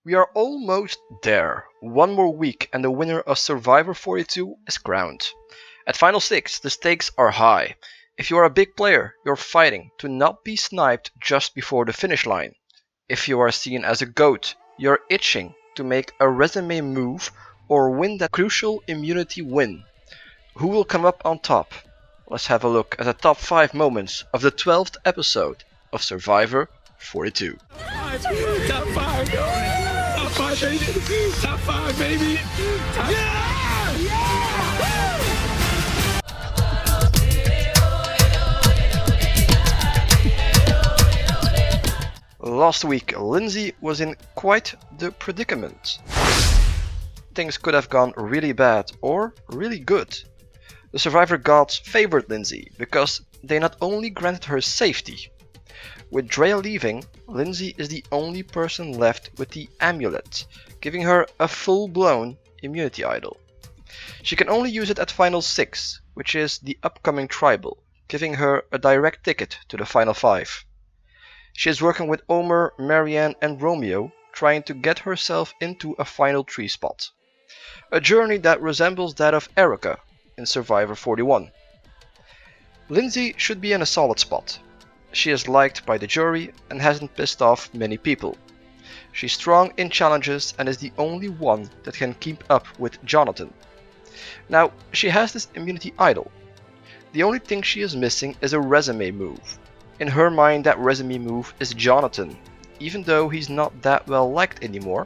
We are almost there. One more week and the winner of Survivor 42 is crowned. At Final 6, the stakes are high. If you are a big player, you're fighting to not be sniped just before the finish line. If you are seen as a GOAT, you're itching to make a resume move or win that crucial immunity win. Who will come up on top? Let's have a look at the top 5 moments of the 12th episode of Survivor 42. Top 5, top 5, baby. Top 5, baby. Last week, Lindsay was in quite the predicament. Things could have gone really bad or really good. The Survivor gods favored Lindsay because they not only granted her safety. With Drea leaving, Lindsay is the only person left with the amulet, giving her a full-blown immunity idol. She can only use it at Final 6, which is the upcoming tribal, giving her a direct ticket to the Final 5. She is working with Omer, Marianne and Romeo, trying to get herself into a Final 3 spot. A journey that resembles that of Erica in Survivor 41. Lindsay should be in a solid spot. She is liked by the jury and hasn't pissed off many people. She's strong in challenges and is the only one that can keep up with Jonathan. Now, she has this immunity idol. The only thing she is missing is a resume move. In her mind, that resume move is Jonathan, even though he's not that well liked anymore,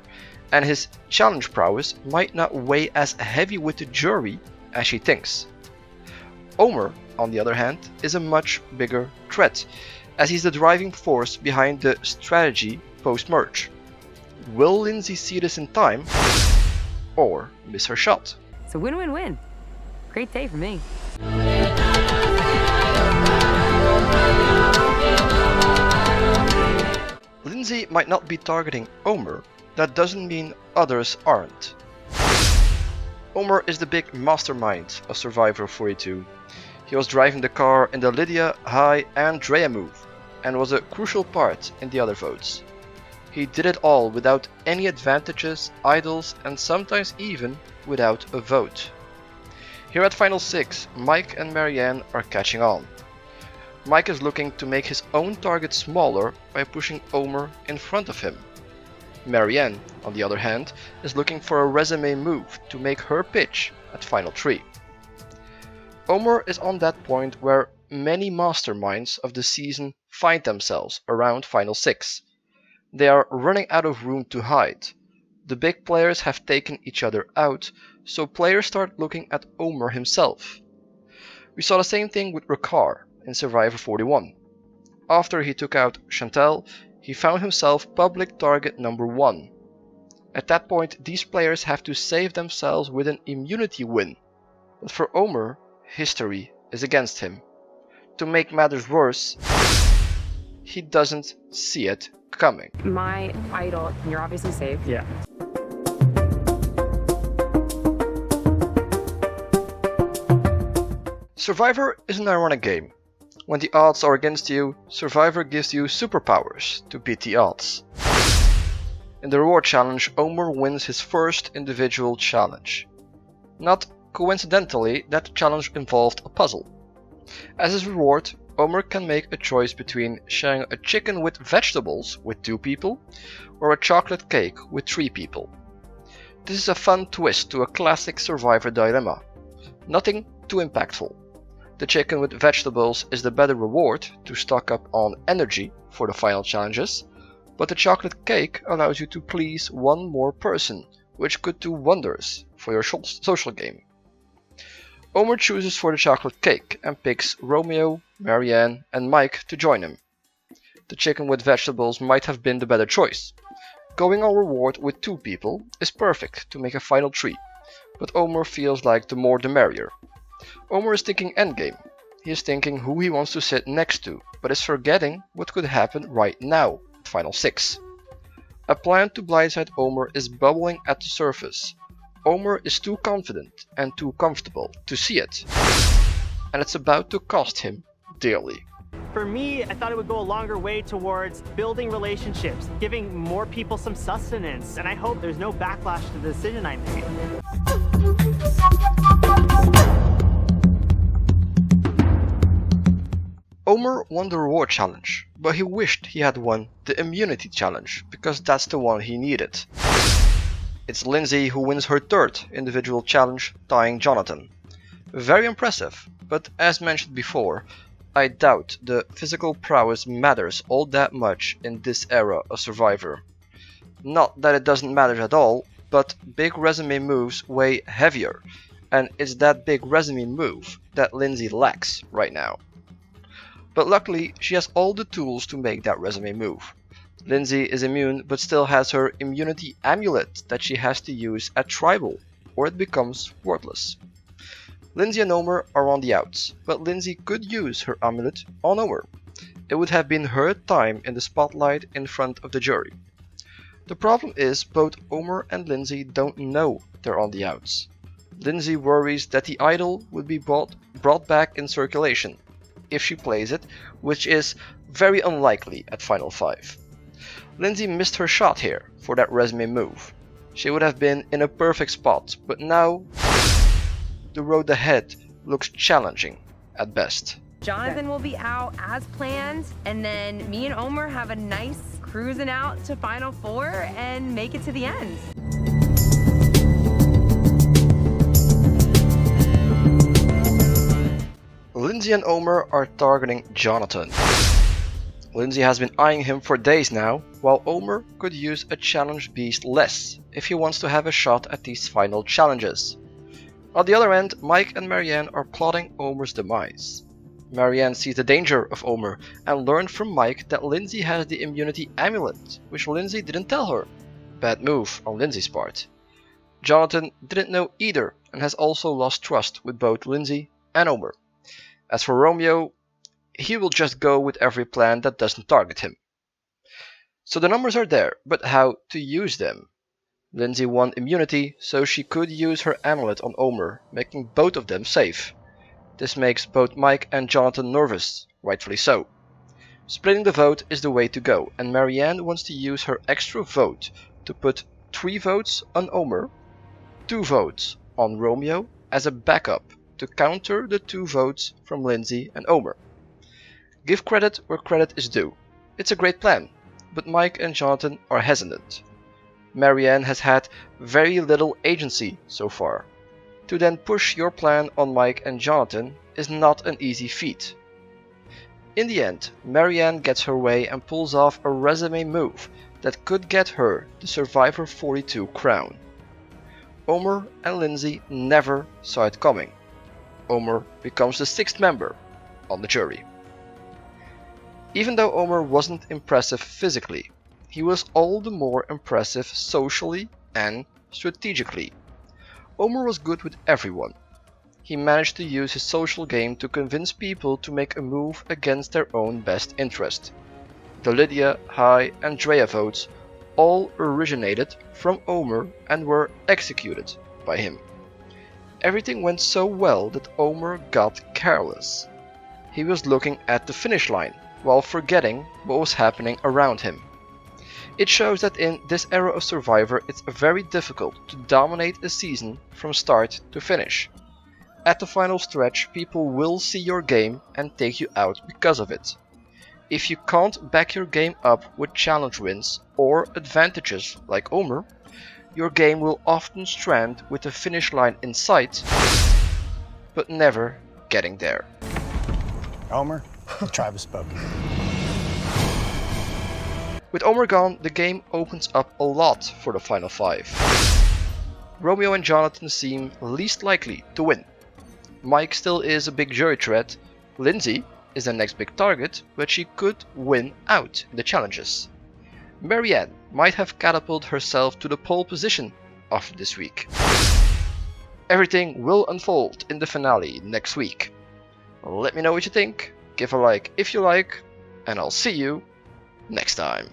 and his challenge prowess might not weigh as heavy with the jury as she thinks. Omer, on the other hand, is a much bigger threat, as he's the driving force behind the strategy post-merge. Will Lindsay see this in time, or miss her shot? It's a win-win-win. Great day for me. Lindsay might not be targeting Omer, that doesn't mean others aren't. Omer is the big mastermind of Survivor 42. He was driving the car in the Lydia, Hai and Drea move, and was a crucial part in the other votes. He did it all without any advantages, idols and sometimes even without a vote. Here at Final 6, Mike and Marianne are catching on. Mike is looking to make his own target smaller by pushing Omer in front of him. Marianne, on the other hand, is looking for a resume move to make her pitch at Final 3. Omer is on that point where many masterminds of the season find themselves around Final 6. They are running out of room to hide. The big players have taken each other out, so players start looking at Omer himself. We saw the same thing with Ricard in Survivor 41. After he took out Chantal, he found himself public target number 1. At that point, these players have to save themselves with an immunity win. But for Omer, history is against him. To make matters worse, he doesn't see it coming. My idol, you're obviously safe. Yeah. Survivor is an ironic game. When the odds are against you, Survivor gives you superpowers to beat the odds. In the reward challenge, Omer wins his first individual challenge. Not coincidentally, that challenge involved a puzzle. As his reward, Omer can make a choice between sharing a chicken with vegetables with 2 people or a chocolate cake with 3 people. This is a fun twist to a classic Survivor dilemma. Nothing too impactful. The chicken with vegetables is the better reward to stock up on energy for the final challenges, but the chocolate cake allows you to please one more person, which could do wonders for your social game. Omer chooses for the chocolate cake and picks Romeo, Marianne and Mike to join him. The chicken with vegetables might have been the better choice. Going on reward with 2 people is perfect to make a final 3, but Omer feels like the more the merrier. Omer is thinking endgame. He is thinking who he wants to sit next to, but is forgetting what could happen right now at Final 6. A plan to blindside Omer is bubbling at the surface. Omer is too confident and too comfortable to see it, and it's about to cost him dearly. For me, I thought it would go a longer way towards building relationships, giving more people some sustenance, and I hope there's no backlash to the decision I made. Omer won the reward challenge, but he wished he had won the immunity challenge, because that's the one he needed. It's Lindsay who wins her third individual challenge, tying Jonathan. Very impressive, but as mentioned before, I doubt the physical prowess matters all that much in this era of Survivor. Not that it doesn't matter at all, but big resume moves weigh heavier, and it's that big resume move that Lindsay lacks right now. But luckily, she has all the tools to make that resume move. Lindsay is immune but still has her immunity amulet that she has to use at Tribal, or it becomes worthless. Lindsay and Omer are on the outs, but Lindsay could use her amulet on Omer. It would have been her time in the spotlight in front of the jury. The problem is both Omer and Lindsay don't know they're on the outs. Lindsay worries that the idol would be brought back in circulation if she plays it, which is very unlikely at Final 5. Lindsay missed her shot here for that resume move. She would have been in a perfect spot, but now the road ahead looks challenging at best. Jonathan will be out as planned, and then me and Omer have a nice cruising out to Final 4 and make it to the end. Lindsay and Omer are targeting Jonathan. Lindsay has been eyeing him for days now, while Omer could use a challenge beast less if he wants to have a shot at these final challenges. On the other end, Mike and Marianne are plotting Omer's demise. Marianne sees the danger of Omer and learned from Mike that Lindsay has the immunity amulet, which Lindsay didn't tell her. Bad move on Lindsay's part. Jonathan didn't know either and has also lost trust with both Lindsay and Omer. As for Romeo, he will just go with every plan that doesn't target him. So the numbers are there, but how to use them? Lindsay won immunity, so she could use her amulet on Omer, making both of them safe. This makes both Mike and Jonathan nervous, rightfully so. Splitting the vote is the way to go, and Marianne wants to use her extra vote to put 3 votes on Omer, 2 votes on Romeo as a backup to counter the 2 votes from Lindsay and Omer. Give credit where credit is due. It's a great plan, but Mike and Jonathan are hesitant. Marianne has had very little agency so far. To then push your plan on Mike and Jonathan is not an easy feat. In the end, Marianne gets her way and pulls off a resume move that could get her the Survivor 42 crown. Omer and Lindsay never saw it coming. Omer becomes the 6th member on the jury. Even though Omer wasn't impressive physically, he was all the more impressive socially and strategically. Omer was good with everyone. He managed to use his social game to convince people to make a move against their own best interest. The Lydia, Hai and Drea votes all originated from Omer and were executed by him. Everything went so well that Omer got careless. He was looking at the finish line while forgetting what was happening around him. It shows that in this era of Survivor it's very difficult to dominate a season from start to finish. At the final stretch, people will see your game and take you out because of it. If you can't back your game up with challenge wins or advantages like Omer, your game will often strand with the finish line in sight, but never getting there. Omer, the tribe has spoken. With Omer gone, the game opens up a lot for the final 5. Romeo and Jonathan seem least likely to win. Mike still is a big jury threat. Lindsay is the next big target, but she could win out in the challenges. Marianne might have catapulted herself to the pole position after this week. Everything will unfold in the finale next week. Let me know what you think, give a like if you like, and I'll see you next time.